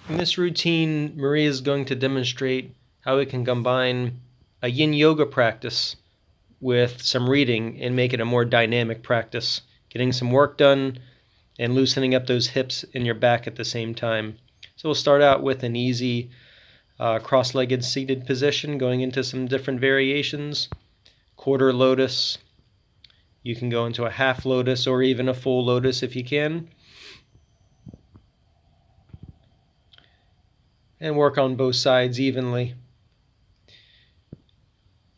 In this routine, Maria is going to demonstrate how we can combine a yin yoga practice with some reading and make it a more dynamic practice, getting some work done and loosening up those hips and your back at the same time. So we'll start out with an easy cross-legged seated position, going into some different variations. Quarter lotus. You can go into a half lotus or even a full lotus if you can. And work on both sides evenly.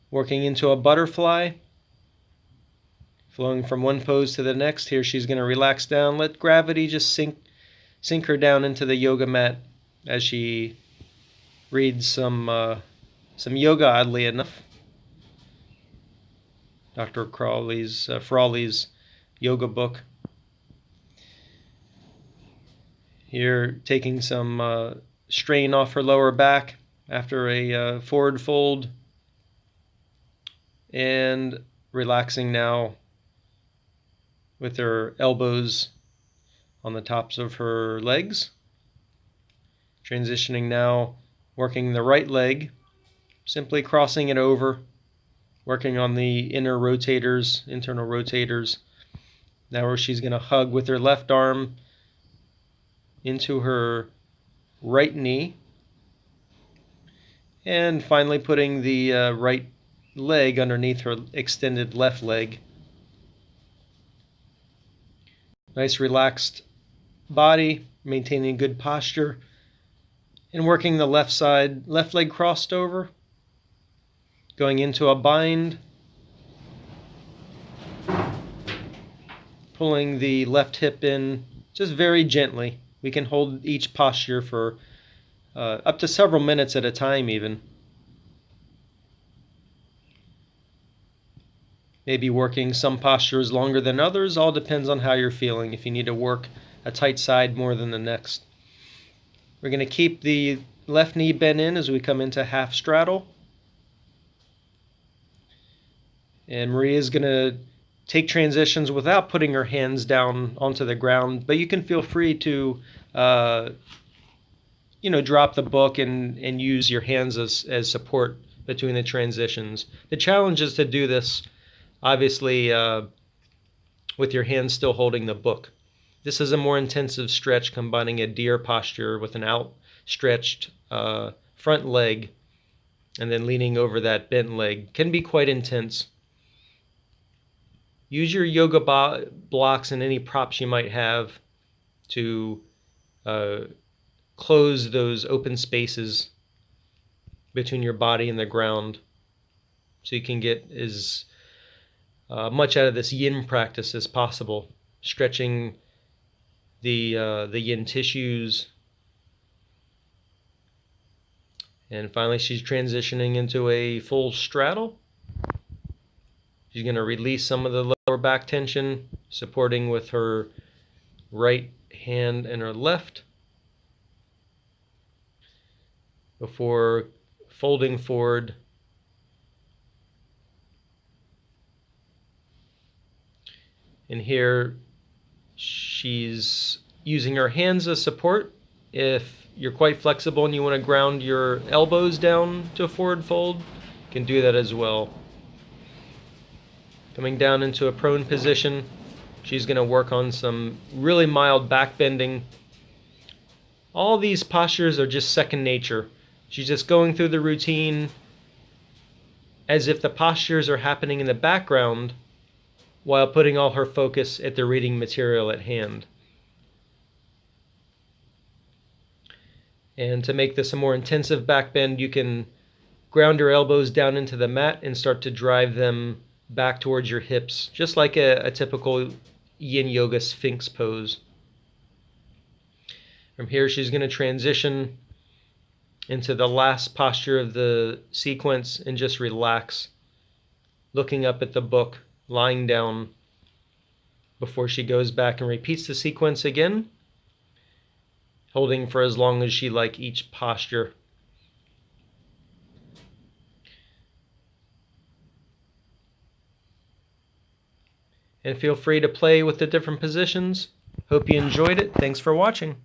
Working into a butterfly, flowing from one pose to the next. Here she's going to relax down, let gravity just sink her down into the yoga mat as she reads some yoga, oddly enough. Dr. Frawley's yoga book. Here, taking some strain off her lower back after a forward fold, and relaxing now with her elbows on the tops of her legs. Transitioning now, working the right leg, simply crossing it over, working on the internal rotators. Now where she's going to hug with her left arm into her right knee, and finally putting the right leg underneath her extended left leg. Nice relaxed body, maintaining good posture, and working the left leg crossed over, going into a bind, pulling the left hip in just very gently. We can hold each posture for up to several minutes at a time even. Maybe working some postures longer than others, all depends on how you're feeling, if you need to work a tight side more than the next. We're going to keep the left knee bent in as we come into half straddle. And Maria's going to take transitions without putting her hands down onto the ground, but you can feel free to drop the book and use your hands as support between the transitions. The challenge is to do this, obviously, with your hands still holding the book. This is a more intensive stretch, combining a deer posture with an outstretched front leg and then leaning over that bent leg. Can be quite intense. Use your yoga blocks and any props you might have to close those open spaces between your body and the ground, so you can get as much out of this yin practice as possible, stretching the yin tissues. And finally, she's transitioning into a full straddle. She's going to release some of the lower back tension, supporting with her right hand and her left, before folding forward and here she's using her hands as support. If you're quite flexible and you want to ground your elbows down to a forward fold, you can do that as well. Coming down into a prone position, she's going to work on some really mild back bending. All these postures are just second nature. She's just going through the routine as if the postures are happening in the background, while putting all her focus at the reading material at hand. And to make this a more intensive back bend, you can ground your elbows down into the mat and start to drive them back towards your hips, just like a typical yin yoga sphinx pose. From here, she's going to transition into the last posture of the sequence and just relax, looking up at the book, lying down, before she goes back and repeats the sequence again, holding for as long as she likes each posture. And feel free to play with the different positions. Hope you enjoyed it. Thanks for watching.